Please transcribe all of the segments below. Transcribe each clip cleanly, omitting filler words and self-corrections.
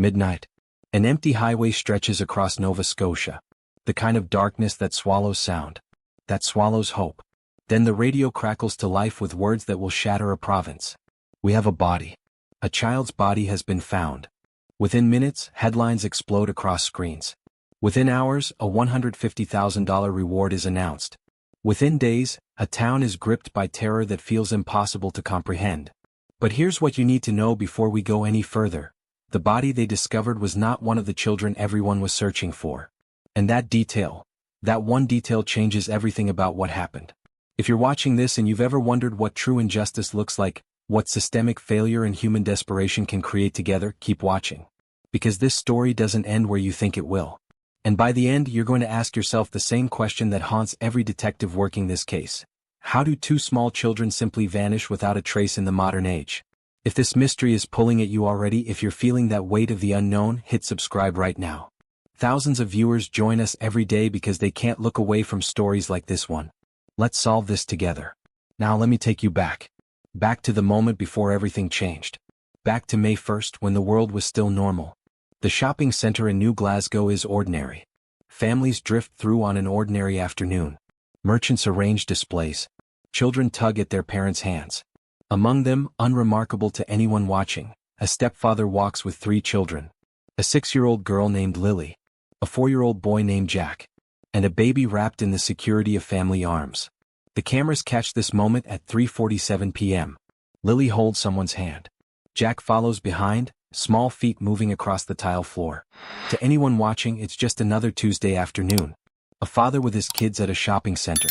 Midnight. An empty highway stretches across Nova Scotia. The kind of darkness that swallows sound. That swallows hope. Then the radio crackles to life with words that will shatter a province. We have a body. A child's body has been found. Within minutes, headlines explode across screens. Within hours, a $150,000 reward is announced. Within days, a town is gripped by terror that feels impossible to comprehend. But here's what you need to know before we go any further. The body they discovered was not one of the children everyone was searching for. And that one detail changes everything about what happened. If you're watching this and you've ever wondered what true injustice looks like, what systemic failure and human desperation can create together, keep watching. Because this story doesn't end where you think it will. And by the end, you're going to ask yourself the same question that haunts every detective working this case. How do two small children simply vanish without a trace in the modern age? If this mystery is pulling at you already, if you're feeling that weight of the unknown, hit subscribe right now. Thousands of viewers join us every day because they can't look away from stories like this one. Let's solve this together. Now let me take you back. Back to the moment before everything changed. Back to May 1st when the world was still normal. The shopping center in New Glasgow is ordinary. Families drift through on an ordinary afternoon. Merchants arrange displays. Children tug at their parents' hands. Among them, unremarkable to anyone watching, a stepfather walks with 3 children. A 6-year-old girl named Lilly. A 4-year-old boy named Jack. And a baby wrapped in the security of family arms. The cameras catch this moment at 3:47 p.m. Lilly holds someone's hand. Jack follows behind, small feet moving across the tile floor. To anyone watching, it's just another Tuesday afternoon. A father with his kids at a shopping center.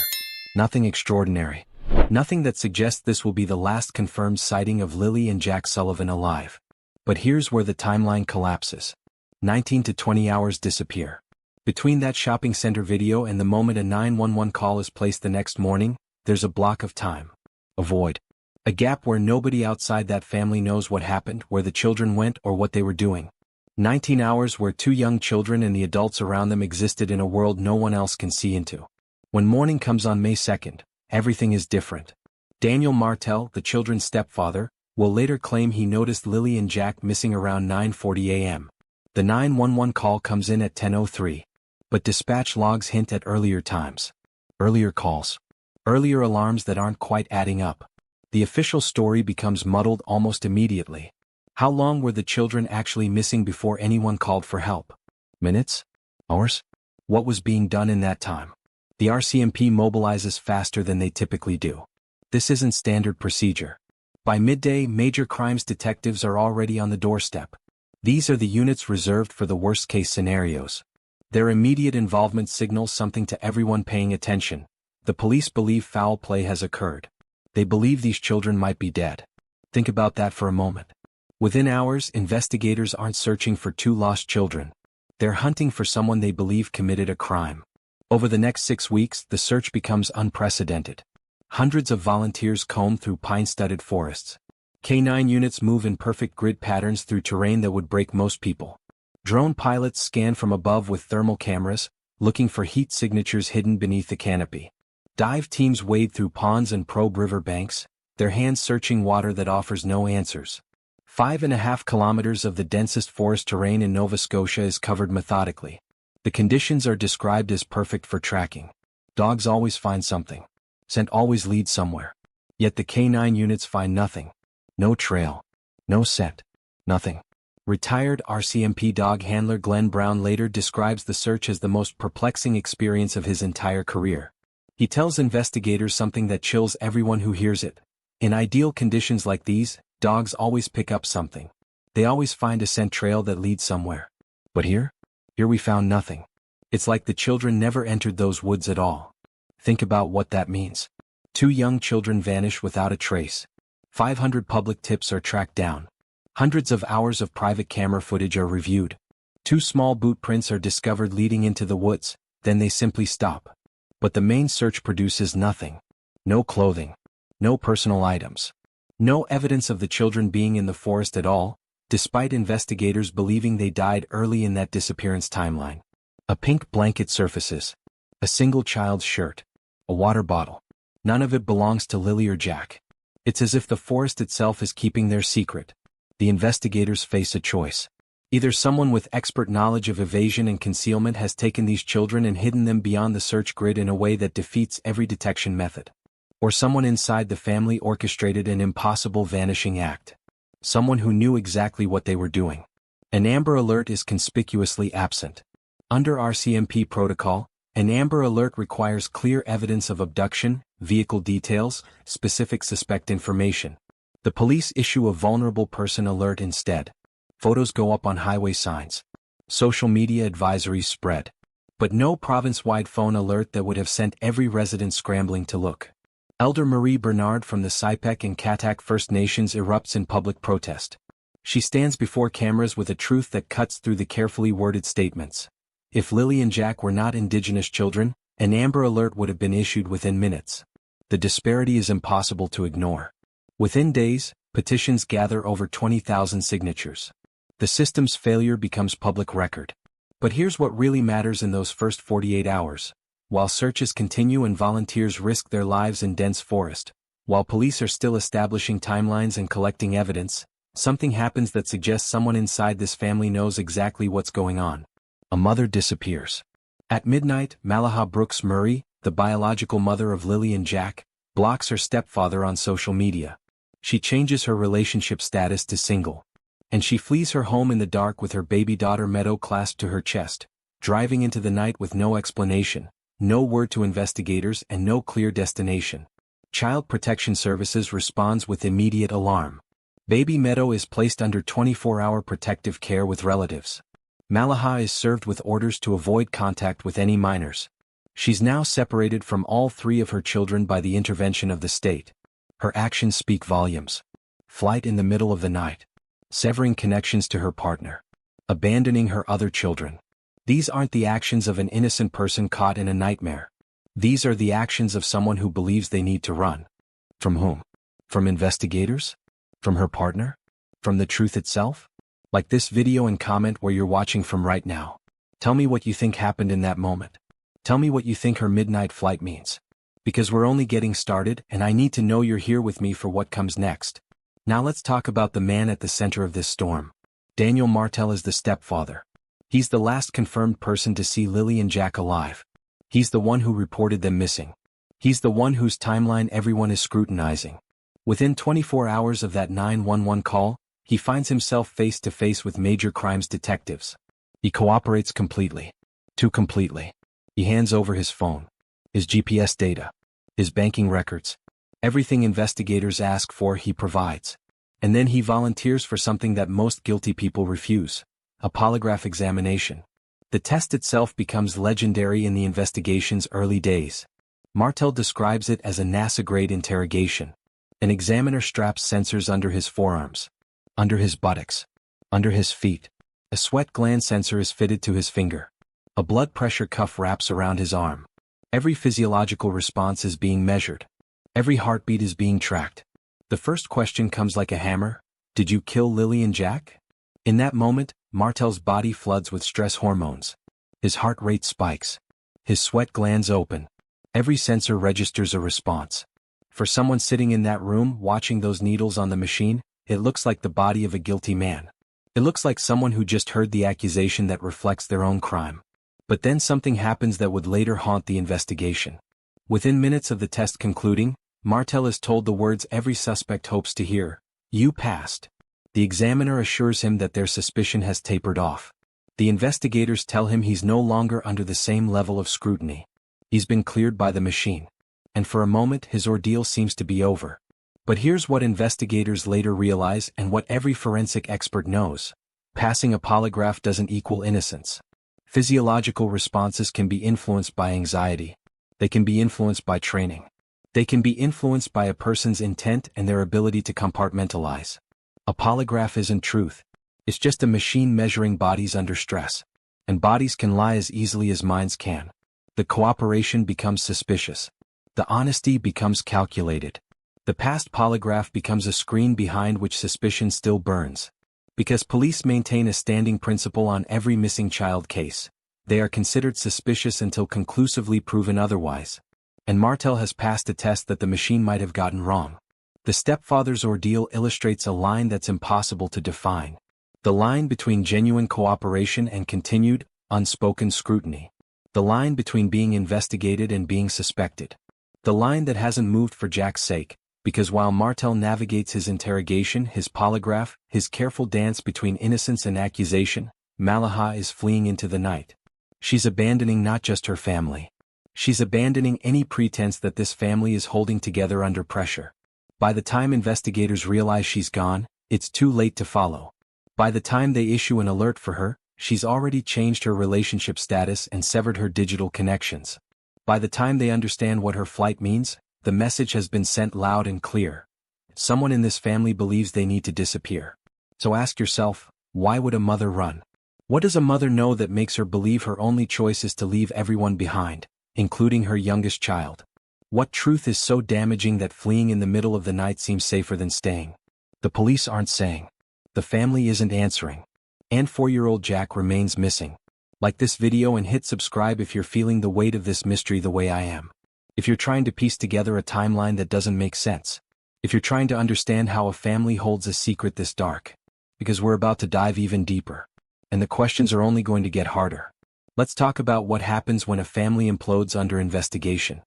Nothing extraordinary. Nothing that suggests this will be the last confirmed sighting of Lilly and Jack Sullivan alive. But here's where the timeline collapses. 19 to 20 hours disappear. Between that shopping center video and the moment a 911 call is placed the next morning, there's a block of time. A void. A gap where nobody outside that family knows what happened, where the children went, or what they were doing. 19 hours where 2 young children and the adults around them existed in a world no one else can see into. When morning comes on May 2nd, everything is different. Daniel Martel, the children's stepfather, will later claim he noticed Lilly and Jack missing around 9:40 a.m. The 911 call comes in at 10:03. But dispatch logs hint at earlier times. Earlier calls. Earlier alarms that aren't quite adding up. The official story becomes muddled almost immediately. How long were the children actually missing before anyone called for help? Minutes? Hours? What was being done in that time? The RCMP mobilizes faster than they typically do. This isn't standard procedure. By midday, major crimes detectives are already on the doorstep. These are the units reserved for the worst-case scenarios. Their immediate involvement signals something to everyone paying attention. The police believe foul play has occurred. They believe these children might be dead. Think about that for a moment. Within hours, investigators aren't searching for 2 lost children. They're hunting for someone they believe committed a crime. Over the next 6 weeks, the search becomes unprecedented. Hundreds of volunteers comb through pine-studded forests. K9 units move in perfect grid patterns through terrain that would break most people. Drone pilots scan from above with thermal cameras, looking for heat signatures hidden beneath the canopy. Dive teams wade through ponds and probe river banks, their hands searching water that offers no answers. 5.5 kilometers of the densest forest terrain in Nova Scotia is covered methodically. The conditions are described as perfect for tracking. Dogs always find something. Scent always leads somewhere. Yet the K9 units find nothing. No trail. No scent. Nothing. Retired RCMP dog handler Glenn Brown later describes the search as the most perplexing experience of his entire career. He tells investigators something that chills everyone who hears it. In ideal conditions like these, dogs always pick up something. They always find a scent trail that leads somewhere. But here we found nothing. It's like the children never entered those woods at all. Think about what that means. 2 young children vanish without a trace. 500 public tips are tracked down. Hundreds of hours of private camera footage are reviewed. 2 small boot prints are discovered leading into the woods, then they simply stop. But the main search produces nothing. No clothing. No personal items. No evidence of the children being in the forest at all, despite investigators believing they died early in that disappearance timeline. A pink blanket surfaces. A single child's shirt. A water bottle. None of it belongs to Lilly or Jack. It's as if the forest itself is keeping their secret. The investigators face a choice. Either someone with expert knowledge of evasion and concealment has taken these children and hidden them beyond the search grid in a way that defeats every detection method. Or someone inside the family orchestrated an impossible vanishing act. Someone who knew exactly what they were doing. An Amber Alert is conspicuously absent. Under RCMP protocol, an Amber Alert requires clear evidence of abduction, vehicle details, specific suspect information. The police issue a vulnerable person alert instead. Photos go up on highway signs. Social media advisories spread. But no province-wide phone alert that would have sent every resident scrambling to look. Elder Marie Bernard from the Sipek and Katak First Nations erupts in public protest. She stands before cameras with a truth that cuts through the carefully worded statements. If Lilly and Jack were not Indigenous children, an Amber Alert would have been issued within minutes. The disparity is impossible to ignore. Within days, petitions gather over 20,000 signatures. The system's failure becomes public record. But here's what really matters in those first 48 hours. While searches continue and volunteers risk their lives in dense forest, while police are still establishing timelines and collecting evidence, something happens that suggests someone inside this family knows exactly what's going on. A mother disappears. At midnight, Malaha Brooks Murray, the biological mother of Lilly and Jack, blocks her stepfather on social media. She changes her relationship status to single. And she flees her home in the dark with her baby daughter Meadow clasped to her chest, driving into the night with no explanation, no word to investigators and no clear destination. Child Protection Services responds with immediate alarm. Baby Meadow is placed under 24-hour protective care with relatives. Malaha is served with orders to avoid contact with any minors. She's now separated from all three of her children by the intervention of the state. Her actions speak volumes. Flight in the middle of the night. Severing connections to her partner. Abandoning her other children. These aren't the actions of an innocent person caught in a nightmare. These are the actions of someone who believes they need to run. From whom? From investigators? From her partner? From the truth itself? Like this video and comment where you're watching from right now. Tell me what you think happened in that moment. Tell me what you think her midnight flight means. Because we're only getting started and I need to know you're here with me for what comes next. Now let's talk about the man at the center of this storm. Daniel Martel is the stepfather. He's the last confirmed person to see Lilly and Jack alive. He's the one who reported them missing. He's the one whose timeline everyone is scrutinizing. Within 24 hours of that 911 call, he finds himself face to face with major crimes detectives. He cooperates completely. Too completely. He hands over his phone, his GPS data, his banking records. Everything investigators ask for he provides. And then he volunteers for something that most guilty people refuse. A polygraph examination. The test itself becomes legendary in the investigation's early days. Martel describes it as a NASA-grade interrogation. An examiner straps sensors under his forearms, under his buttocks, under his feet. A sweat gland sensor is fitted to his finger. A blood pressure cuff wraps around his arm. Every physiological response is being measured. Every heartbeat is being tracked. The first question comes like a hammer. Did you kill Lilly and Jack? In that moment, Martel's body floods with stress hormones. His heart rate spikes. His sweat glands open. Every sensor registers a response. For someone sitting in that room watching those needles on the machine, it looks like the body of a guilty man. It looks like someone who just heard the accusation that reflects their own crime. But then something happens that would later haunt the investigation. Within minutes of the test concluding, Martel is told the words every suspect hopes to hear. You passed. The examiner assures him that their suspicion has tapered off. The investigators tell him he's no longer under the same level of scrutiny. He's been cleared by the machine. And for a moment his ordeal seems to be over. But here's what investigators later realize and what every forensic expert knows. Passing a polygraph doesn't equal innocence. Physiological responses can be influenced by anxiety. They can be influenced by training. They can be influenced by a person's intent and their ability to compartmentalize. A polygraph isn't truth. It's just a machine measuring bodies under stress. And bodies can lie as easily as minds can. The cooperation becomes suspicious. The honesty becomes calculated. The past polygraph becomes a screen behind which suspicion still burns. Because police maintain a standing principle on every missing child case. They are considered suspicious until conclusively proven otherwise. And Martel has passed a test that the machine might have gotten wrong. The stepfather's ordeal illustrates a line that's impossible to define. The line between genuine cooperation and continued, unspoken scrutiny. The line between being investigated and being suspected. The line that hasn't moved for Jack's sake, because while Martel navigates his interrogation, his polygraph, his careful dance between innocence and accusation, Malaha is fleeing into the night. She's abandoning not just her family. She's abandoning any pretense that this family is holding together under pressure. By the time investigators realize she's gone, it's too late to follow. By the time they issue an alert for her, she's already changed her relationship status and severed her digital connections. By the time they understand what her flight means, the message has been sent loud and clear. Someone in this family believes they need to disappear. So ask yourself, why would a mother run? What does a mother know that makes her believe her only choice is to leave everyone behind, including her youngest child? What truth is so damaging that fleeing in the middle of the night seems safer than staying? The police aren't saying. The family isn't answering. And 4-year-old Jack remains missing. Like this video and hit subscribe if you're feeling the weight of this mystery the way I am. If you're trying to piece together a timeline that doesn't make sense. If you're trying to understand how a family holds a secret this dark. Because we're about to dive even deeper. And the questions are only going to get harder. Let's talk about what happens when a family implodes under investigation.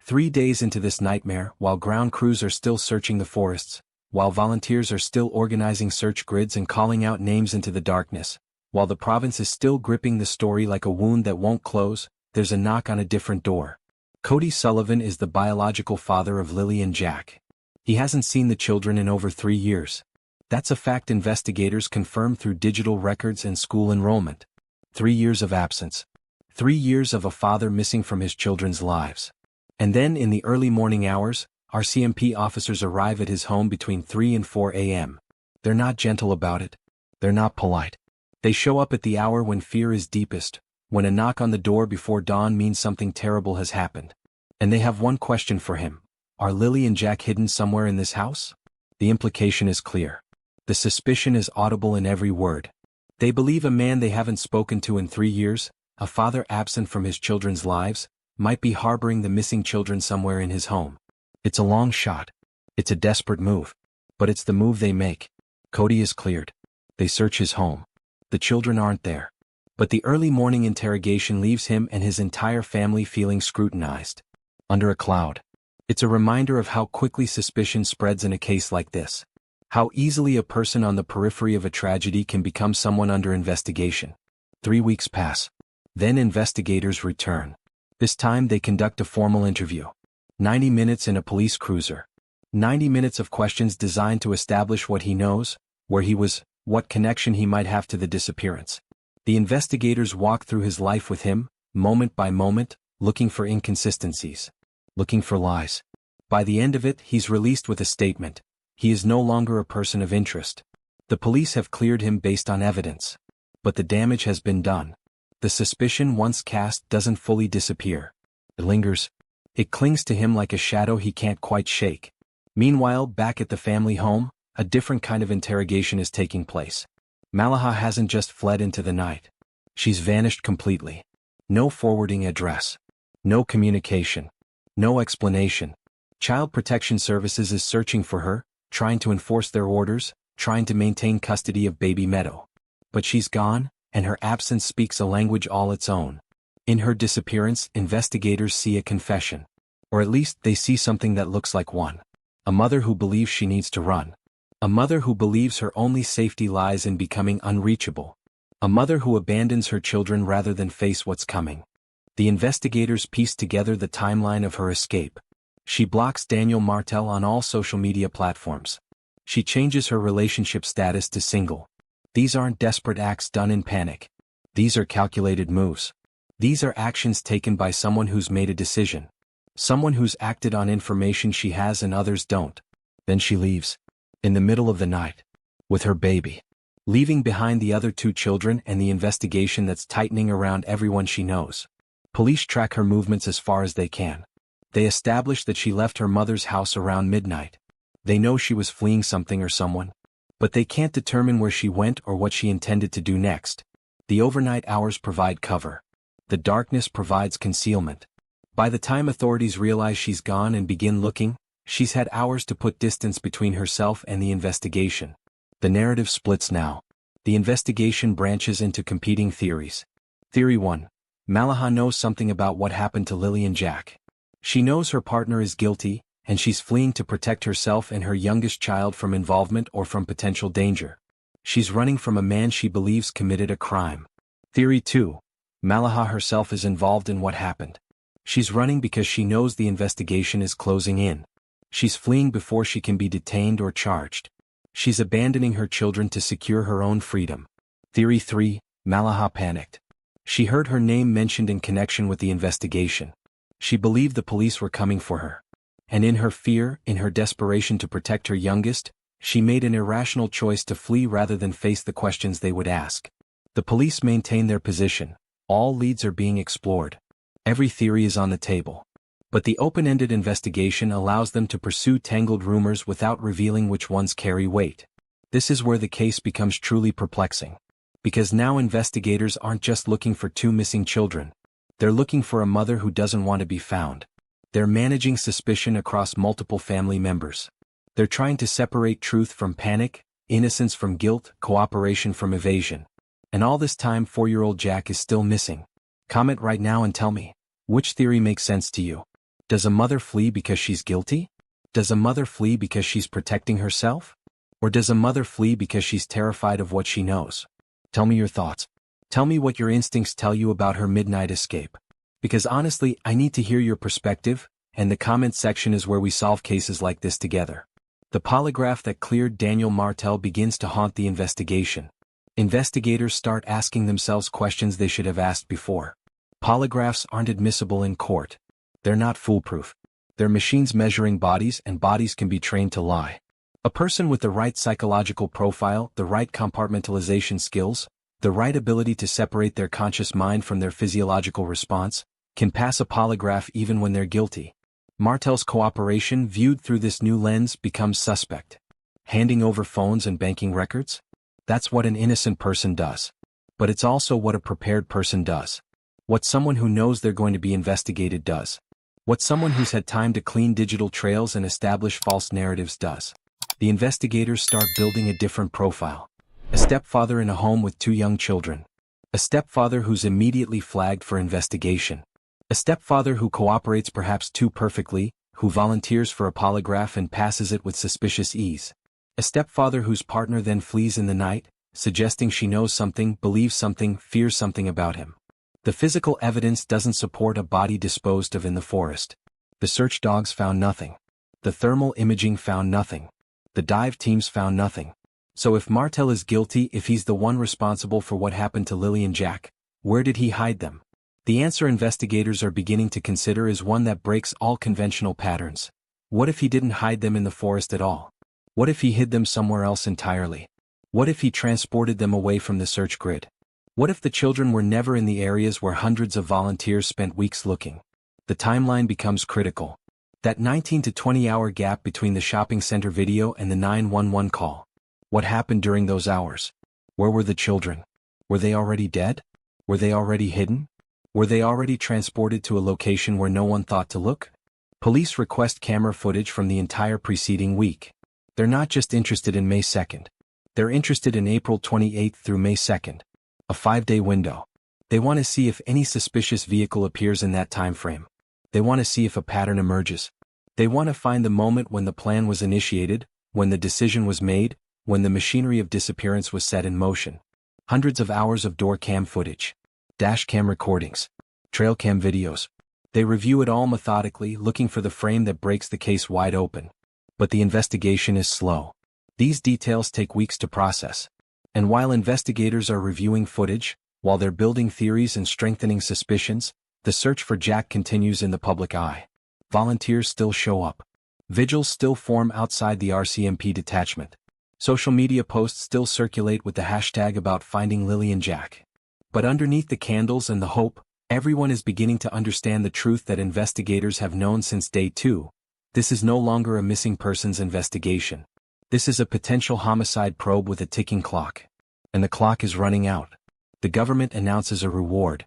3 days into this nightmare, while ground crews are still searching the forests, while volunteers are still organizing search grids and calling out names into the darkness, while the province is still gripping the story like a wound that won't close, there's a knock on a different door. Cody Sullivan is the biological father of Lilly and Jack. He hasn't seen the children in over 3 years. That's a fact investigators confirm through digital records and school enrollment. 3 years of absence. 3 years of a father missing from his children's lives. And then in the early morning hours, RCMP officers arrive at his home between 3 and 4 a.m. They're not gentle about it. They're not polite. They show up at the hour when fear is deepest, when a knock on the door before dawn means something terrible has happened. And they have one question for him. Are Lilly and Jack hidden somewhere in this house? The implication is clear. The suspicion is audible in every word. They believe a man they haven't spoken to in 3 years, a father absent from his children's lives, might be harboring the missing children somewhere in his home. It's a long shot. It's a desperate move. But it's the move they make. Cody is cleared. They search his home. The children aren't there. But the early morning interrogation leaves him and his entire family feeling scrutinized. Under a cloud. It's a reminder of how quickly suspicion spreads in a case like this. How easily a person on the periphery of a tragedy can become someone under investigation. 3 weeks pass. Then investigators return. This time they conduct a formal interview. 90 minutes in a police cruiser. 90 minutes of questions designed to establish what he knows, where he was, what connection he might have to the disappearance. The investigators walk through his life with him, moment by moment, looking for inconsistencies. Looking for lies. By the end of it, he's released with a statement. He is no longer a person of interest. The police have cleared him based on evidence. But the damage has been done. The suspicion once cast doesn't fully disappear. It lingers. It clings to him like a shadow he can't quite shake. Meanwhile, back at the family home, a different kind of interrogation is taking place. Malaha hasn't just fled into the night. She's vanished completely. No forwarding address. No communication. No explanation. Child Protection Services is searching for her, trying to enforce their orders, trying to maintain custody of baby Meadow. But she's gone, and her absence speaks a language all its own. In her disappearance, investigators see a confession. Or at least they see something that looks like one. A mother who believes she needs to run. A mother who believes her only safety lies in becoming unreachable. A mother who abandons her children rather than face what's coming. The investigators piece together the timeline of her escape. She blocks Daniel Martel on all social media platforms. She changes her relationship status to single. These aren't desperate acts done in panic. These are calculated moves. These are actions taken by someone who's made a decision. Someone who's acted on information she has and others don't. Then she leaves. In the middle of the night. With her baby. Leaving behind the other 2 children and the investigation that's tightening around everyone she knows. Police track her movements as far as they can. They establish that she left her mother's house around midnight. They know she was fleeing something or someone. But they can't determine where she went or what she intended to do next. The overnight hours provide cover. The darkness provides concealment. By the time authorities realize she's gone and begin looking, she's had hours to put distance between herself and the investigation. The narrative splits now. The investigation branches into competing theories. Theory 1. Malaha knows something about what happened to Lilly and Jack. She knows her partner is guilty, and she's fleeing to protect herself and her youngest child from involvement or from potential danger. She's running from a man she believes committed a crime. Theory 2. Malaha herself is involved in what happened. She's running because she knows the investigation is closing in. She's fleeing before she can be detained or charged. She's abandoning her children to secure her own freedom. Theory 3. Malaha panicked. She heard her name mentioned in connection with the investigation. She believed the police were coming for her. And in her fear, in her desperation to protect her youngest, she made an irrational choice to flee rather than face the questions they would ask. The police maintain their position. All leads are being explored. Every theory is on the table. But the open-ended investigation allows them to pursue tangled rumors without revealing which ones carry weight. This is where the case becomes truly perplexing. Because now investigators aren't just looking for two missing children. They're looking for a mother who doesn't want to be found. They're managing suspicion across multiple family members. They're trying to separate truth from panic, innocence from guilt, cooperation from evasion. And all this time 4-year-old Jack is still missing. Comment right now and tell me, which theory makes sense to you? Does a mother flee because she's guilty? Does a mother flee because she's protecting herself? Or does a mother flee because she's terrified of what she knows? Tell me your thoughts. Tell me what your instincts tell you about her midnight escape. Because honestly, I need to hear your perspective, and the comment section is where we solve cases like this together. The polygraph that cleared Daniel Martel begins to haunt the investigation. Investigators start asking themselves questions they should have asked before. Polygraphs aren't admissible in court. They're not foolproof. They're machines measuring bodies, and bodies can be trained to lie. A person with the right psychological profile, the right compartmentalization skills, the right ability to separate their conscious mind from their physiological response, can pass a polygraph even when they're guilty. Martel's cooperation, viewed through this new lens, becomes suspect. Handing over phones and banking records? That's what an innocent person does. But it's also what a prepared person does. What someone who knows they're going to be investigated does. What someone who's had time to clean digital trails and establish false narratives does. The investigators start building a different profile. A stepfather in a home with 2 young children. A stepfather who's immediately flagged for investigation. A stepfather who cooperates perhaps too perfectly, who volunteers for a polygraph and passes it with suspicious ease. A stepfather whose partner then flees in the night, suggesting she knows something, believes something, fears something about him. The physical evidence doesn't support a body disposed of in the forest. The search dogs found nothing. The thermal imaging found nothing. The dive teams found nothing. So if Martel is guilty, if he's the one responsible for what happened to Lilly and Jack, where did he hide them? The answer investigators are beginning to consider is one that breaks all conventional patterns. What if he didn't hide them in the forest at all? What if he hid them somewhere else entirely? What if he transported them away from the search grid? What if the children were never in the areas where hundreds of volunteers spent weeks looking? The timeline becomes critical. That 19 to 20 hour gap between the shopping center video and the 911 call. What happened during those hours? Where were the children? Were they already dead? Were they already hidden? Were they already transported to a location where no one thought to look? Police request camera footage from the entire preceding week. They're not just interested in May 2nd. They're interested in April 28th through May 2nd. A 5-day window. They want to see if any suspicious vehicle appears in that time frame. They want to see if a pattern emerges. They want to find the moment when the plan was initiated, when the decision was made, when the machinery of disappearance was set in motion. Hundreds of hours of door cam footage. Dash cam recordings. Trail cam videos. They review it all methodically, looking for the frame that breaks the case wide open. But the investigation is slow. These details take weeks to process. And while investigators are reviewing footage, while they're building theories and strengthening suspicions, the search for Jack continues in the public eye. Volunteers still show up. Vigils still form outside the RCMP detachment. Social media posts still circulate with the hashtag about finding Lilly and Jack. But underneath the candles and the hope, everyone is beginning to understand the truth that investigators have known since day 2. This is no longer a missing persons investigation. This is a potential homicide probe with a ticking clock. And the clock is running out. The government announces a reward.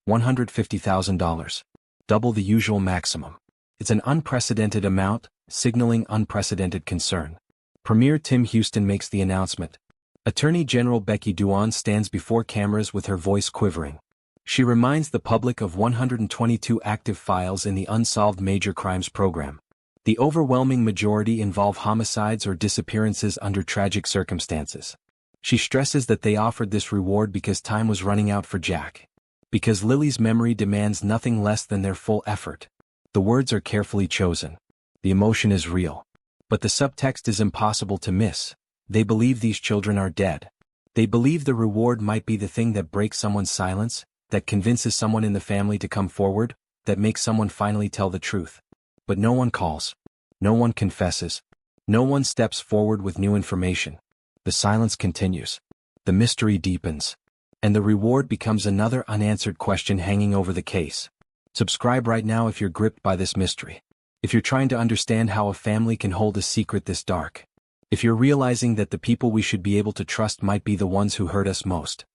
$150,000. Double the usual maximum. It's an unprecedented amount, signaling unprecedented concern. Premier Tim Houston makes the announcement. Attorney General Becky Duan stands before cameras with her voice quivering. She reminds the public of 122 active files in the Unsolved Major Crimes Program. The overwhelming majority involve homicides or disappearances under tragic circumstances. She stresses that they offered this reward because time was running out for Jack. Because Lilly's memory demands nothing less than their full effort. The words are carefully chosen. The emotion is real. But the subtext is impossible to miss. They believe these children are dead. They believe the reward might be the thing that breaks someone's silence, that convinces someone in the family to come forward, that makes someone finally tell the truth. But no one calls. No one confesses. No one steps forward with new information. The silence continues. The mystery deepens. And the reward becomes another unanswered question hanging over the case. Subscribe right now if you're gripped by this mystery. If you're trying to understand how a family can hold a secret this dark. If you're realizing that the people we should be able to trust might be the ones who hurt us most.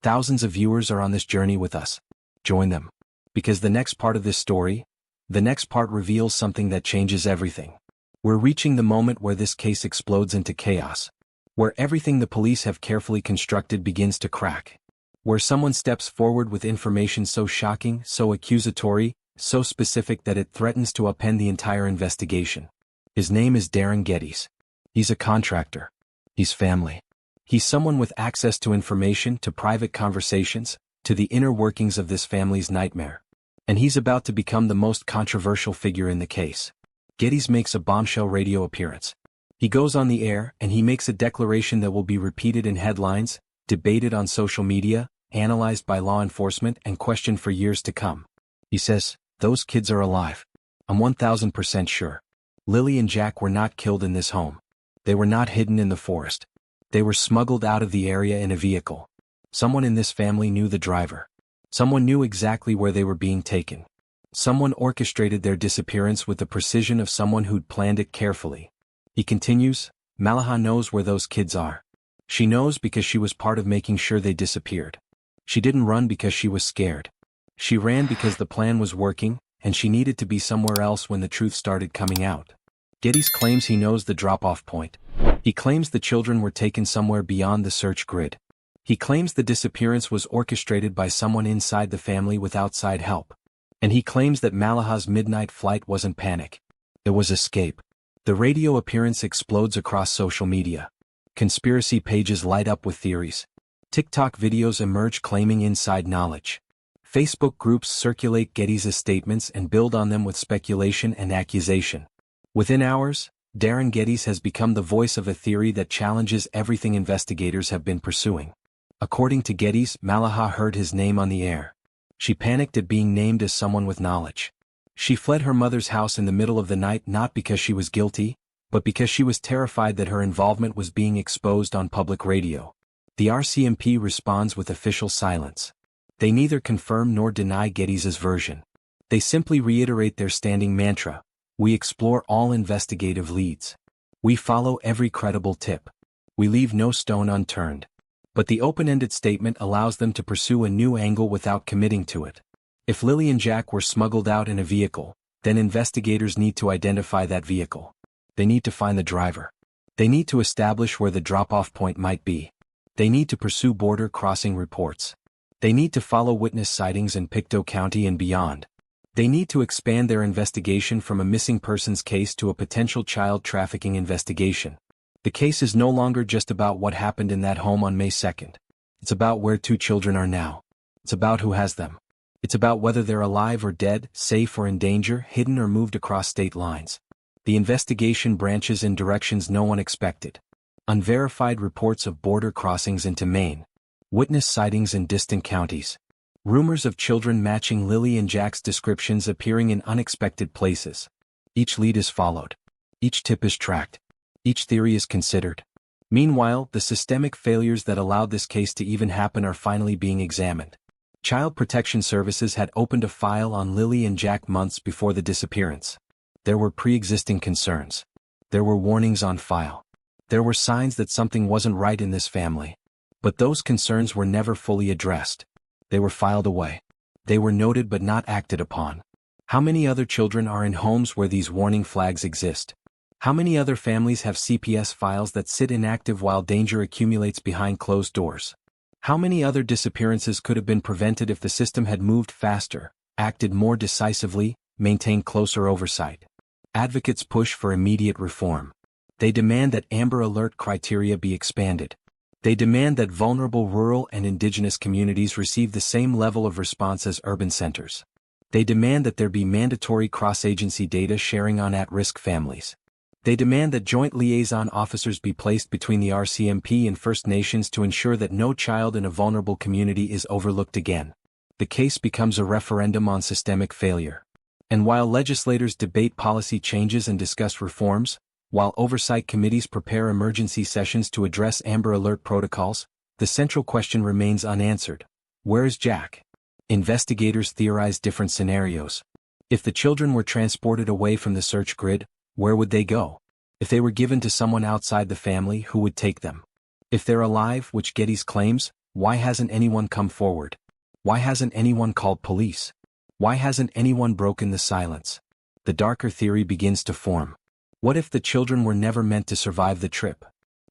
Thousands of viewers are on this journey with us. Join them. Because the next part of this story, the next part reveals something that changes everything. We're reaching the moment where this case explodes into chaos. Where everything the police have carefully constructed begins to crack. Where someone steps forward with information so shocking, so accusatory, so specific that it threatens to upend the entire investigation. His name is Darren Geddes. He's a contractor. He's family. He's someone with access to information, to private conversations, to the inner workings of this family's nightmare. And he's about to become the most controversial figure in the case. Geddes makes a bombshell radio appearance. He goes on the air and he makes a declaration that will be repeated in headlines, debated on social media, analyzed by law enforcement and questioned for years to come. He says, "Those kids are alive. I'm 1000% sure. Lilly and Jack were not killed in this home. They were not hidden in the forest. They were smuggled out of the area in a vehicle. Someone in this family knew the driver. Someone knew exactly where they were being taken. Someone orchestrated their disappearance with the precision of someone who'd planned it carefully." He continues, "Malaha knows where those kids are. She knows because she was part of making sure they disappeared. She didn't run because she was scared. She ran because the plan was working, and she needed to be somewhere else when the truth started coming out." Geddes claims he knows the drop-off point. He claims the children were taken somewhere beyond the search grid. He claims the disappearance was orchestrated by someone inside the family with outside help. And he claims that Malaha's midnight flight wasn't panic. It was escape. The radio appearance explodes across social media. Conspiracy pages light up with theories. TikTok videos emerge claiming inside knowledge. Facebook groups circulate Geddes' statements and build on them with speculation and accusation. Within hours, Darren Geddes has become the voice of a theory that challenges everything investigators have been pursuing. According to Geddes, Malaha heard his name on the air. She panicked at being named as someone with knowledge. She fled her mother's house in the middle of the night not because she was guilty, but because she was terrified that her involvement was being exposed on public radio. The RCMP responds with official silence. They neither confirm nor deny Geddes' version. They simply reiterate their standing mantra: "We explore all investigative leads. We follow every credible tip. We leave no stone unturned." But the open-ended statement allows them to pursue a new angle without committing to it. If Lilly and Jack were smuggled out in a vehicle, then investigators need to identify that vehicle. They need to find the driver. They need to establish where the drop-off point might be. They need to pursue border crossing reports. They need to follow witness sightings in Pictou County and beyond. They need to expand their investigation from a missing persons case to a potential child trafficking investigation. The case is no longer just about what happened in that home on May 2nd. It's about where two children are now. It's about who has them. It's about whether they're alive or dead, safe or in danger, hidden or moved across state lines. The investigation branches in directions no one expected. Unverified reports of border crossings into Maine. Witness sightings in distant counties. Rumors of children matching Lilly and Jack's descriptions appearing in unexpected places. Each lead is followed. Each tip is tracked. Each theory is considered. Meanwhile, the systemic failures that allowed this case to even happen are finally being examined. Child Protection Services had opened a file on Lilly and Jack months before the disappearance. There were pre-existing concerns. There were warnings on file. There were signs that something wasn't right in this family. But those concerns were never fully addressed. They were filed away. They were noted but not acted upon. How many other children are in homes where these warning flags exist? How many other families have CPS files that sit inactive while danger accumulates behind closed doors? How many other disappearances could have been prevented if the system had moved faster, acted more decisively, maintained closer oversight? Advocates push for immediate reform. They demand that Amber Alert criteria be expanded. They demand that vulnerable rural and indigenous communities receive the same level of response as urban centers. They demand that there be mandatory cross-agency data sharing on at-risk families. They demand that joint liaison officers be placed between the RCMP and First Nations to ensure that no child in a vulnerable community is overlooked again. The case becomes a referendum on systemic failure. And while legislators debate policy changes and discuss reforms, while oversight committees prepare emergency sessions to address Amber Alert protocols, the central question remains unanswered. Where is Jack? Investigators theorize different scenarios. If the children were transported away from the search grid, where would they go? If they were given to someone outside the family, who would take them? If they're alive, which Getty's claims, why hasn't anyone come forward? Why hasn't anyone called police? Why hasn't anyone broken the silence? The darker theory begins to form. What if the children were never meant to survive the trip?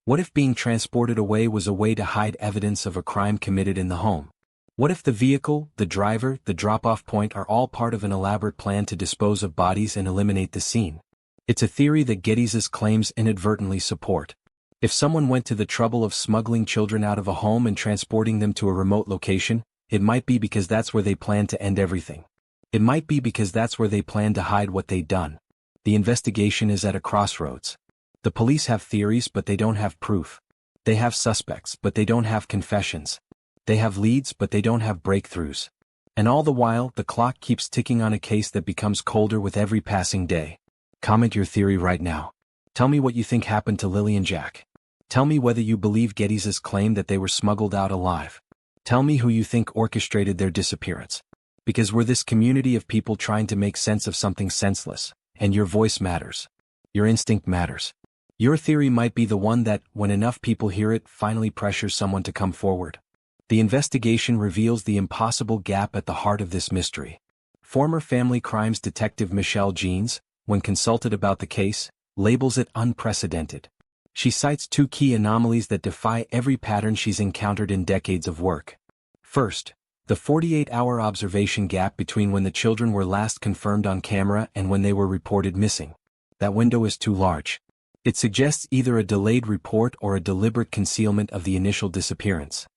What if being transported away was a way to hide evidence of a crime committed in the home? What if the vehicle, the driver, the drop-off point are all part of an elaborate plan to dispose of bodies and eliminate the scene? It's a theory that Getty's claims inadvertently support. If someone went to the trouble of smuggling children out of a home and transporting them to a remote location, it might be because that's where they planned to end everything. It might be because that's where they planned to hide what they'd done. The investigation is at a crossroads. The police have theories, but they don't have proof. They have suspects, but they don't have confessions. They have leads, but they don't have breakthroughs. And all the while, the clock keeps ticking on a case that becomes colder with every passing day. Comment your theory right now. Tell me what you think happened to Lilly and Jack. Tell me whether you believe Getty's claim that they were smuggled out alive. Tell me who you think orchestrated their disappearance. Because we're this community of people trying to make sense of something senseless, and your voice matters. Your instinct matters. Your theory might be the one that, when enough people hear it, finally pressures someone to come forward. The investigation reveals the impossible gap at the heart of this mystery. Former family crimes detective Michelle Jeans, when consulted about the case, labels it unprecedented. She cites two key anomalies that defy every pattern she's encountered in decades of work. First, the 48-hour observation gap between when the children were last confirmed on camera and when they were reported missing. That window is too large. It suggests either a delayed report or a deliberate concealment of the initial disappearance.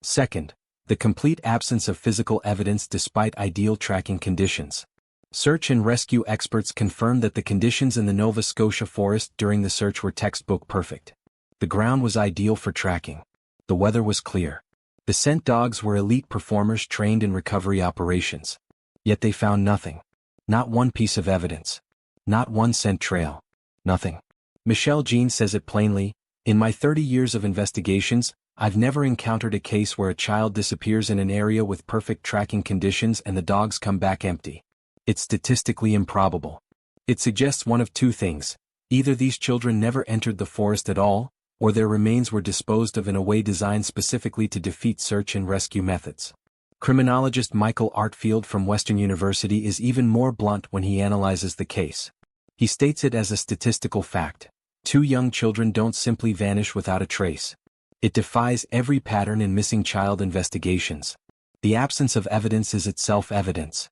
Second, the complete absence of physical evidence despite ideal tracking conditions. Search and rescue experts confirmed that the conditions in the Nova Scotia forest during the search were textbook perfect. The ground was ideal for tracking. The weather was clear. The scent dogs were elite performers trained in recovery operations. Yet they found nothing. Not one piece of evidence. Not one scent trail. Nothing. Michelle Jean says it plainly, "In my 30 years of investigations, I've never encountered a case where a child disappears in an area with perfect tracking conditions and the dogs come back empty. It's statistically improbable. It suggests one of two things. Either these children never entered the forest at all, or their remains were disposed of in a way designed specifically to defeat search and rescue methods." Criminologist Michael Artfield from Western University is even more blunt when he analyzes the case. He states it as a statistical fact. 2 young children don't simply vanish without a trace. It defies every pattern in missing child investigations. The absence of evidence is itself evidence.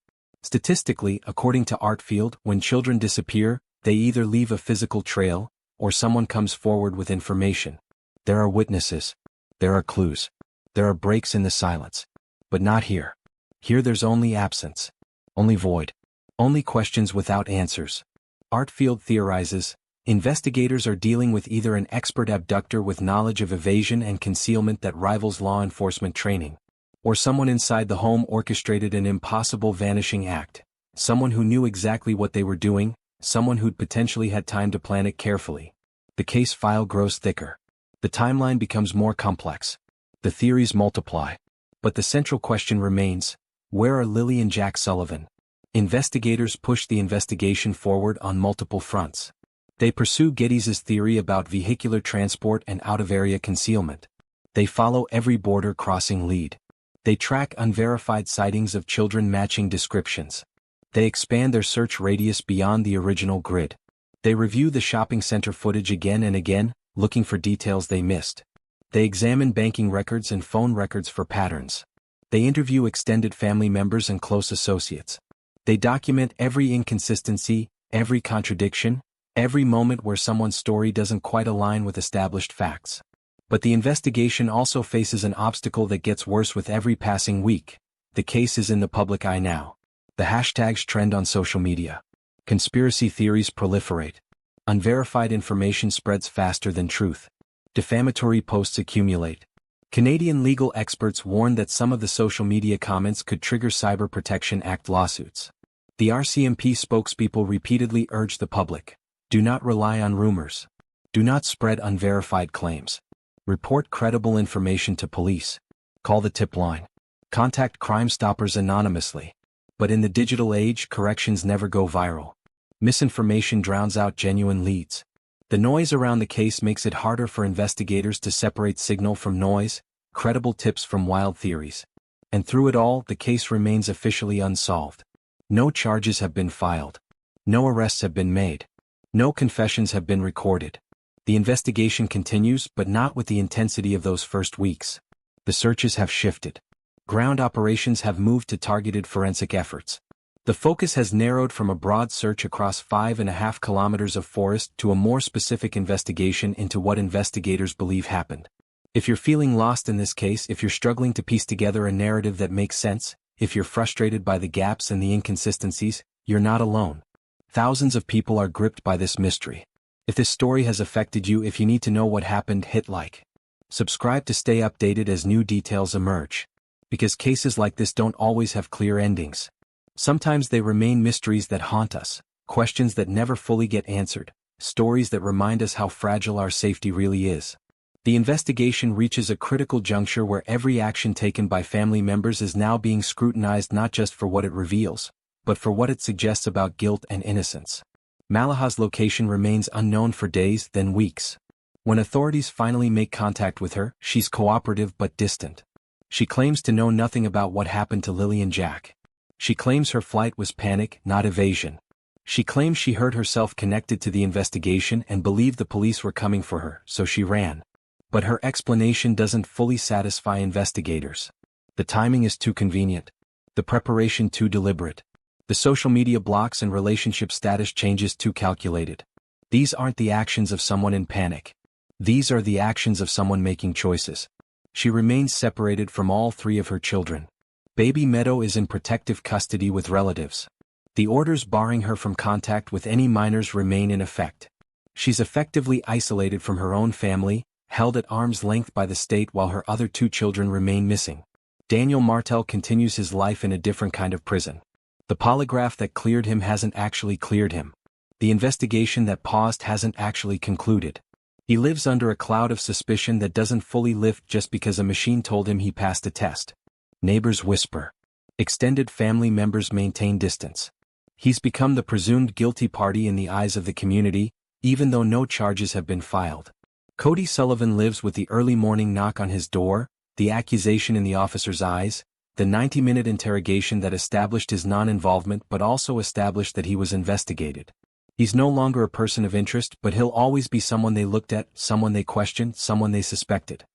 Statistically, according to Artfield, when children disappear, they either leave a physical trail, or someone comes forward with information. There are witnesses. There are clues. There are breaks in the silence. But not here. Here there's only absence. Only void. Only questions without answers. Artfield theorizes, investigators are dealing with either an expert abductor with knowledge of evasion and concealment that rivals law enforcement training, or someone inside the home orchestrated an impossible vanishing act, someone who knew exactly what they were doing, someone who'd potentially had time to plan it carefully. The case file grows thicker. The timeline becomes more complex. The theories multiply. But the central question remains, where are Lilly and Jack Sullivan? Investigators push the investigation forward on multiple fronts. They pursue Getty's theory about vehicular transport and out-of-area concealment. They follow every border crossing lead. They track unverified sightings of children matching descriptions. They expand their search radius beyond the original grid. They review the shopping center footage again and again, looking for details they missed. They examine banking records and phone records for patterns. They interview extended family members and close associates. They document every inconsistency, every contradiction, every moment where someone's story doesn't quite align with established facts. But the investigation also faces an obstacle that gets worse with every passing week. The case is in the public eye now. The hashtags trend on social media. Conspiracy theories proliferate. Unverified information spreads faster than truth. Defamatory posts accumulate. Canadian legal experts warn that some of the social media comments could trigger Cyber Protection Act lawsuits. The RCMP spokespeople repeatedly urge the public, do not rely on rumors. Do not spread unverified claims. Report credible information to police. Call the tip line. Contact Crime Stoppers anonymously. But in the digital age, corrections never go viral. Misinformation drowns out genuine leads. The noise around the case makes it harder for investigators to separate signal from noise, credible tips from wild theories. And through it all, the case remains officially unsolved. No charges have been filed. No arrests have been made. No confessions have been recorded. The investigation continues, but not with the intensity of those first weeks. The searches have shifted. Ground operations have moved to targeted forensic efforts. The focus has narrowed from a broad search across 5.5 kilometers of forest to a more specific investigation into what investigators believe happened. If you're feeling lost in this case, if you're struggling to piece together a narrative that makes sense, if you're frustrated by the gaps and the inconsistencies, you're not alone. Thousands of people are gripped by this mystery. If this story has affected you, if you need to know what happened, hit like. Subscribe to stay updated as new details emerge. Because cases like this don't always have clear endings. Sometimes they remain mysteries that haunt us, questions that never fully get answered, stories that remind us how fragile our safety really is. The investigation reaches a critical juncture where every action taken by family members is now being scrutinized not just for what it reveals, but for what it suggests about guilt and innocence. Malaha's location remains unknown for days, then weeks. When authorities finally make contact with her, she's cooperative but distant. She claims to know nothing about what happened to Lilly and Jack. She claims her flight was panic, not evasion. She claims she heard herself connected to the investigation and believed the police were coming for her, so she ran. But her explanation doesn't fully satisfy investigators. The timing is too convenient. The preparation too deliberate. The social media blocks and relationship status changes too calculated. These aren't the actions of someone in panic. These are the actions of someone making choices. She remains separated from all 3 of her children. Baby Meadow is in protective custody with relatives. The orders barring her from contact with any minors remain in effect. She's effectively isolated from her own family, held at arm's length by the state while her other 2 children remain missing. Daniel Martel continues his life in a different kind of prison. The polygraph that cleared him hasn't actually cleared him. The investigation that paused hasn't actually concluded. He lives under a cloud of suspicion that doesn't fully lift just because a machine told him he passed a test. Neighbors whisper. Extended family members maintain distance. He's become the presumed guilty party in the eyes of the community, even though no charges have been filed. Cody Sullivan lives with the early morning knock on his door, the accusation in the officer's eyes, the 90-minute interrogation that established his non-involvement but also established that he was investigated. He's no longer a person of interest, but he'll always be someone they looked at, someone they questioned, someone they suspected.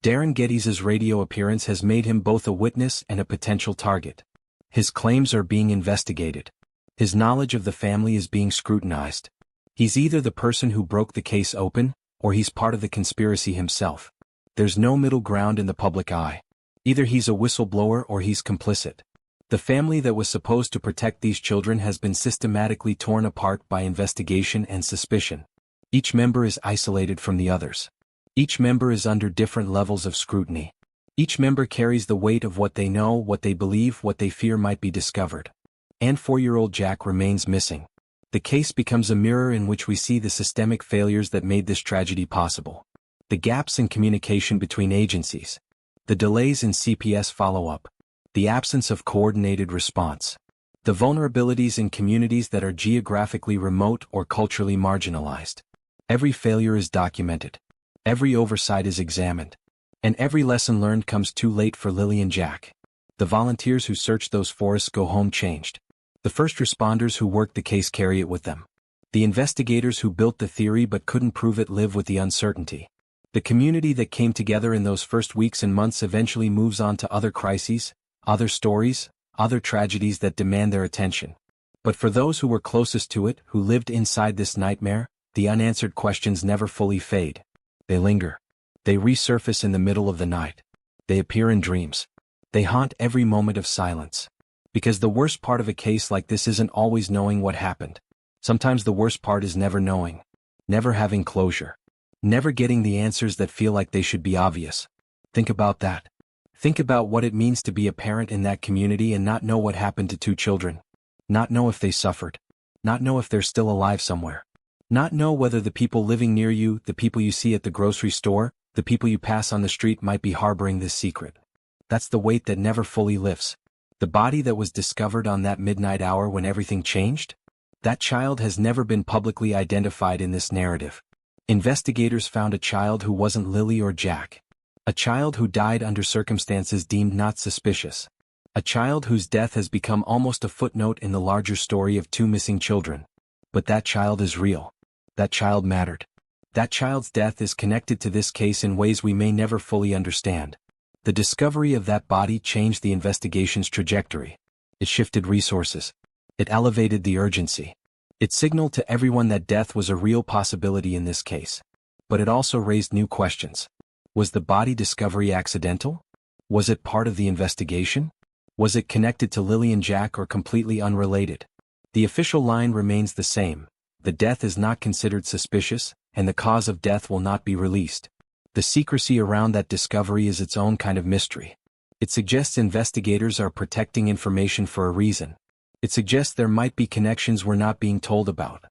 Darren Geddes' radio appearance has made him both a witness and a potential target. His claims are being investigated. His knowledge of the family is being scrutinized. He's either the person who broke the case open, or he's part of the conspiracy himself. There's no middle ground in the public eye. Either he's a whistleblower or he's complicit. The family that was supposed to protect these children has been systematically torn apart by investigation and suspicion. Each member is isolated from the others. Each member is under different levels of scrutiny. Each member carries the weight of what they know, what they believe, what they fear might be discovered. And 4-year-old Jack remains missing. The case becomes a mirror in which we see the systemic failures that made this tragedy possible. The gaps in communication between agencies. The delays in CPS follow-up. The absence of coordinated response. The vulnerabilities in communities that are geographically remote or culturally marginalized. Every failure is documented. Every oversight is examined. And every lesson learned comes too late for Lilly and Jack. The volunteers who search those forests go home changed. The first responders who work the case carry it with them. The investigators who built the theory but couldn't prove it live with the uncertainty. The community that came together in those first weeks and months eventually moves on to other crises, other stories, other tragedies that demand their attention. But for those who were closest to it, who lived inside this nightmare, the unanswered questions never fully fade. They linger. They resurface in the middle of the night. They appear in dreams. They haunt every moment of silence. Because the worst part of a case like this isn't always knowing what happened. Sometimes the worst part is never knowing. Never having closure. Never getting the answers that feel like they should be obvious. Think about that. Think about what it means to be a parent in that community and not know what happened to two children. Not know if they suffered. Not know if they're still alive somewhere. Not know whether the people living near you, the people you see at the grocery store, the people you pass on the street might be harboring this secret. That's the weight that never fully lifts. The body that was discovered on that midnight hour when everything changed? That child has never been publicly identified in this narrative. Investigators found a child who wasn't Lilly or Jack. A child who died under circumstances deemed not suspicious. A child whose death has become almost a footnote in the larger story of two missing children. But that child is real. That child mattered. That child's death is connected to this case in ways we may never fully understand. The discovery of that body changed the investigation's trajectory. It shifted resources. It elevated the urgency. It signaled to everyone that death was a real possibility in this case. But it also raised new questions. Was the body discovery accidental? Was it part of the investigation? Was it connected to Lilly and Jack or completely unrelated? The official line remains the same. The death is not considered suspicious, and the cause of death will not be released. The secrecy around that discovery is its own kind of mystery. It suggests investigators are protecting information for a reason. It suggests there might be connections we're not being told about.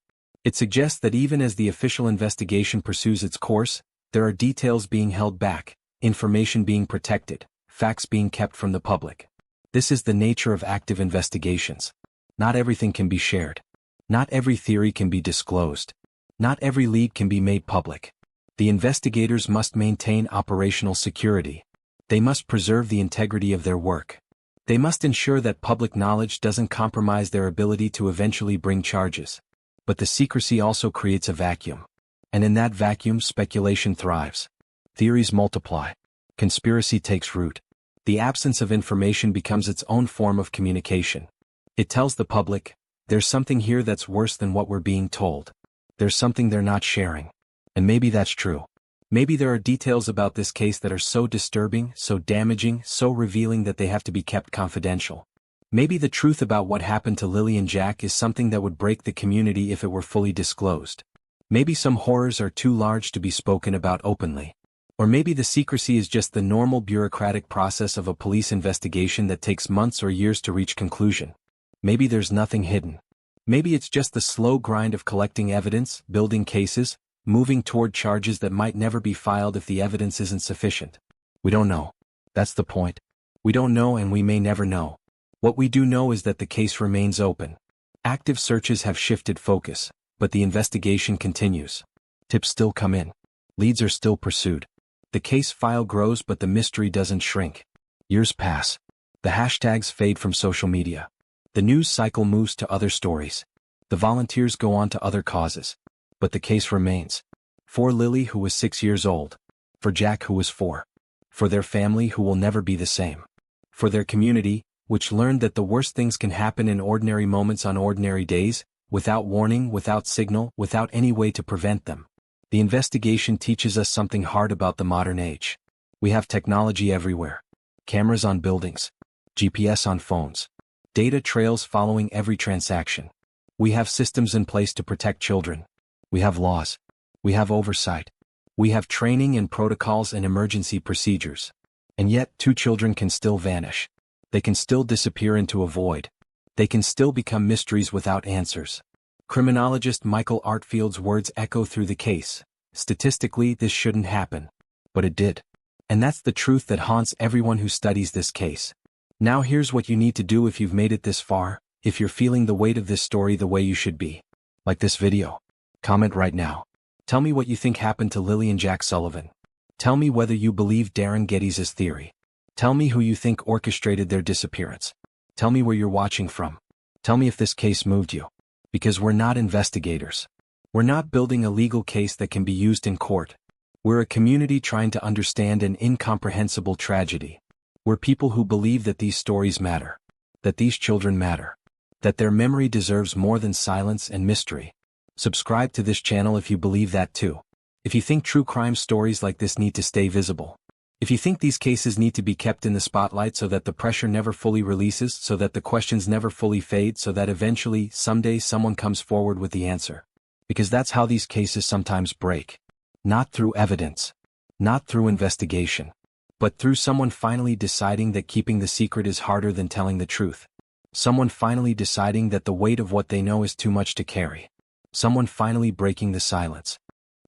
It suggests that even as the official investigation pursues its course, there are details being held back, information being protected, facts being kept from the public. This is the nature of active investigations. Not everything can be shared. Not every theory can be disclosed. Not every lead can be made public. The investigators must maintain operational security. They must preserve the integrity of their work. They must ensure that public knowledge doesn't compromise their ability to eventually bring charges. But the secrecy also creates a vacuum. And in that vacuum, speculation thrives. Theories multiply. Conspiracy takes root. The absence of information becomes its own form of communication. It tells the public, there's something here that's worse than what we're being told. There's something they're not sharing. And maybe that's true. Maybe there are details about this case that are so disturbing, so damaging, so revealing that they have to be kept confidential. Maybe the truth about what happened to Lilly and Jack is something that would break the community if it were fully disclosed. Maybe some horrors are too large to be spoken about openly. Or maybe the secrecy is just the normal bureaucratic process of a police investigation that takes months or years to reach conclusion. Maybe there's nothing hidden. Maybe it's just the slow grind of collecting evidence, building cases, moving toward charges that might never be filed if the evidence isn't sufficient. We don't know. That's the point. We don't know and we may never know. What we do know is that the case remains open. Active searches have shifted focus, but the investigation continues. Tips still come in. Leads are still pursued. The case file grows but the mystery doesn't shrink. Years pass. The hashtags fade from social media. The news cycle moves to other stories. The volunteers go on to other causes. But the case remains. For Lilly, who was 6 years old. For Jack, who was 4. For their family, who will never be the same. For their community, which learned that the worst things can happen in ordinary moments on ordinary days, without warning, without signal, without any way to prevent them. The investigation teaches us something hard about the modern age. We have technology everywhere. Cameras on buildings. GPS on phones. Data trails following every transaction. We have systems in place to protect children. We have laws. We have oversight. We have training and protocols and emergency procedures. And yet, 2 children can still vanish. They can still disappear into a void. They can still become mysteries without answers. Criminologist Michael Artfield's words echo through the case. Statistically, this shouldn't happen. But it did. And that's the truth that haunts everyone who studies this case. Now here's what you need to do if you've made it this far, if you're feeling the weight of this story the way you should be. Like this video. Comment right now. Tell me what you think happened to Lilly and Jack Sullivan. Tell me whether you believe Darren Geddes' theory. Tell me who you think orchestrated their disappearance. Tell me where you're watching from. Tell me if this case moved you. Because we're not investigators. We're not building a legal case that can be used in court. We're a community trying to understand an incomprehensible tragedy. We're people who believe that these stories matter. That these children matter. That their memory deserves more than silence and mystery. Subscribe to this channel if you believe that too. If you think true crime stories like this need to stay visible. If you think these cases need to be kept in the spotlight so that the pressure never fully releases, so that the questions never fully fade, so that eventually, someday someone comes forward with the answer. Because that's how these cases sometimes break. Not through evidence. Not through investigation. But through someone finally deciding that keeping the secret is harder than telling the truth. Someone finally deciding that the weight of what they know is too much to carry. Someone finally breaking the silence.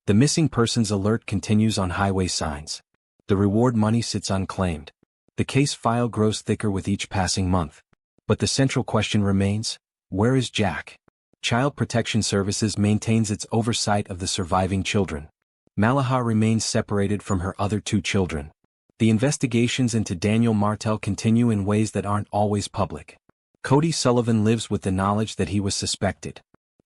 The missing persons alert continues on highway signs. The reward money sits unclaimed. The case file grows thicker with each passing month. But the central question remains, where is Jack? Child Protection Services maintains its oversight of the surviving children. Malaha remains separated from her other 2 children. The investigations into Daniel Martel continue in ways that aren't always public. Cody Sullivan lives with the knowledge that he was suspected.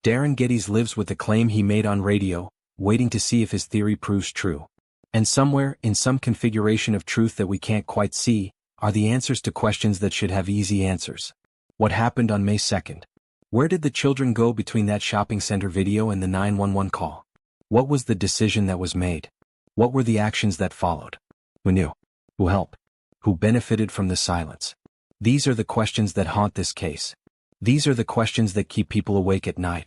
Darren Geddes lives with the claim he made on radio, waiting to see if his theory proves true. And somewhere, in some configuration of truth that we can't quite see, are the answers to questions that should have easy answers. What happened on May 2nd? Where did the children go between that shopping center video and the 911 call? What was the decision that was made? What were the actions that followed? Who knew? Who helped? Who benefited from the silence? These are the questions that haunt this case. These are the questions that keep people awake at night.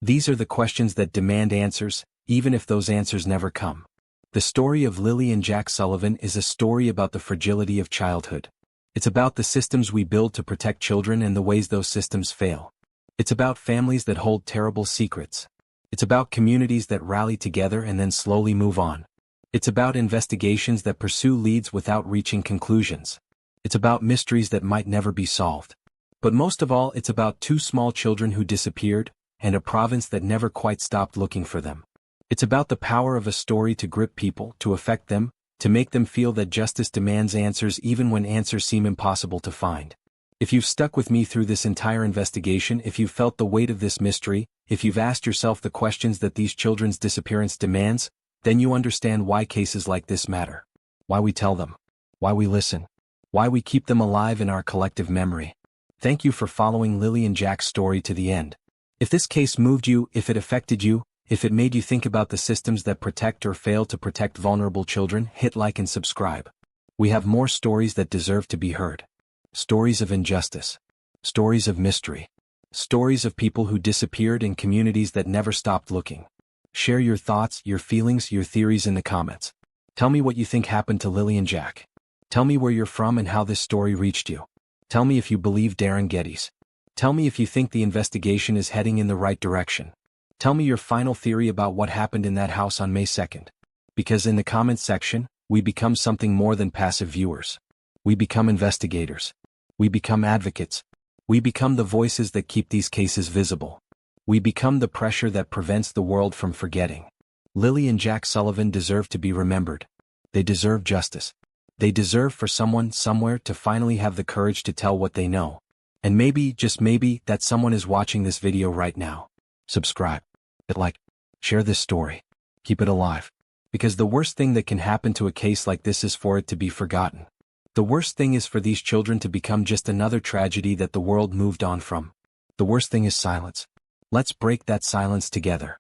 These are the questions that demand answers, even if those answers never come. The story of Lilly and Jack Sullivan is a story about the fragility of childhood. It's about the systems we build to protect children and the ways those systems fail. It's about families that hold terrible secrets. It's about communities that rally together and then slowly move on. It's about investigations that pursue leads without reaching conclusions. It's about mysteries that might never be solved. But most of all, it's about 2 small children who disappeared, and a province that never quite stopped looking for them. It's about the power of a story to grip people, to affect them, to make them feel that justice demands answers even when answers seem impossible to find. If you've stuck with me through this entire investigation, if you've felt the weight of this mystery, if you've asked yourself the questions that these children's disappearance demands, then you understand why cases like this matter. Why we tell them. Why we listen. Why we keep them alive in our collective memory. Thank you for following Lilly and Jack's story to the end. If this case moved you, if it affected you, if it made you think about the systems that protect or fail to protect vulnerable children, hit like and subscribe. We have more stories that deserve to be heard. Stories of injustice. Stories of mystery. Stories of people who disappeared in communities that never stopped looking. Share your thoughts, your feelings, your theories in the comments. Tell me what you think happened to Lilly and Jack. Tell me where you're from and how this story reached you. Tell me if you believe Darren Geddes. Tell me if you think the investigation is heading in the right direction. Tell me your final theory about what happened in that house on May 2nd. Because in the comments section, we become something more than passive viewers. We become investigators. We become advocates. We become the voices that keep these cases visible. We become the pressure that prevents the world from forgetting. Lilly and Jack Sullivan deserve to be remembered. They deserve justice. They deserve for someone, somewhere, to finally have the courage to tell what they know. And maybe, just maybe, that someone is watching this video right now. Subscribe. Hit like. Share this story. Keep it alive. Because the worst thing that can happen to a case like this is for it to be forgotten. The worst thing is for these children to become just another tragedy that the world moved on from. The worst thing is silence. Let's break that silence together.